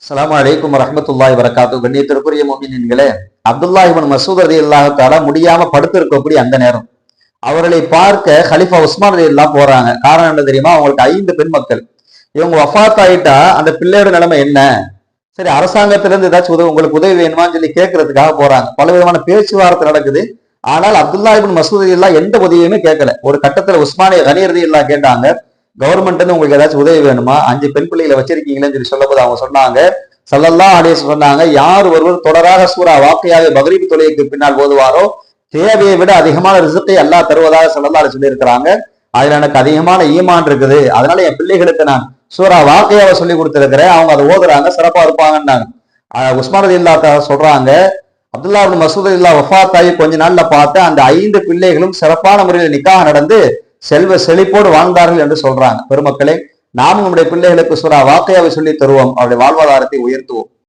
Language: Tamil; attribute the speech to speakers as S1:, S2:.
S1: அஸ்ஸலாமு அலைக்கும் வரஹ்மத்துல்லாஹி வபரகாத்துஹு. கண்ணியத்திற்குரிய முஃமினீன்களே, அப்துல்லாஹ் இப்னு மஸ்ஊத் ரலியல்லாஹு தஆலா முடியாம படுத்திருக்கக்கூடிய அந்த நேரம் அவர்களை பார்க்க ஹலிஃபா உஸ்மான் ரலியல்லாஹு போறாங்க. காரணம் என்ன தெரியுமா? அவங்களுக்கு 5 பெண் மக்கள். இவங்க வஃபாத் ஆயிட்டா அந்த பிள்ளையோட நிலைமை என்ன? சரி, அரசாங்கத்திலிருந்து ஏதாச்சும் உங்களுக்கு உதவி வேணுமான்னு சொல்லி கேட்கறதுக்காக போறாங்க. பல விதமான பேச்சுவார்த்தை நடக்குது. ஆனால் அப்துல்லாஹ் இப்னு மஸ்ஊத் ரலியல்லாஹு எந்த உதவியுமே கேட்கல. ஒரு கட்டத்துல உஸ்மானிய கனி ரலியல்லாஹு கேட்டாங்க, கவர்மெண்ட் இருந்து உங்களுக்கு ஏதாச்சும் உதவி வேணுமா? 5 பெண் பிள்ளைகளை வச்சிருக்கீங்களேன்னு சொல்லி சொல்லும்போது அவங்க சொன்னாங்க, ஸல்லல்லாஹு அலைஹி வஸல்லம் சொன்னாங்க, யார் ஒருவர் தொடராக சூரா வாக்கியாவை மக்ரிப் தொழுகைக்கு பின்னால் ஓதுவாரோ தேவையை விட அதிகமான ரிசுக்கை அல்லாஹ் தருவதாக ஸல்லல்லாஹு அலைஹி சொல்லி இருக்கிறாங்க. அதுல எனக்கு அதிகமான ஈமான் இருக்குது, அதனால என் பிள்ளைகளுக்கு நான் சூரா வாக்கியாவை சொல்லி கொடுத்திருக்கிறேன், அவங்க அதை ஓதுறாங்க, சிறப்பா இருப்பாங்கன்னாங்க. உஸ்மான் ரலியல்லாஹு தஆலா சொல்றாங்க, அப்துல்லாஹ் இப்னு மஸ்ஊத் ரலியல்லாஹு வஃபாத் ஆகி கொஞ்ச நாள்ல பார்த்து அந்த 5 பிள்ளைகளும் சிறப்பான முறையில் நிக்காஹ் நடந்து செல்வ செழிப்போடு வாழ்ந்தார்கள் என்று சொல்றாங்க. பெருமக்களே, நாமும் நம்முடைய பிள்ளைகளுக்கு சூரா வாக்கியாவை சொல்லி தருவோம், அவருடைய வாழ்வாதாரத்தை உயர்த்துவோம்.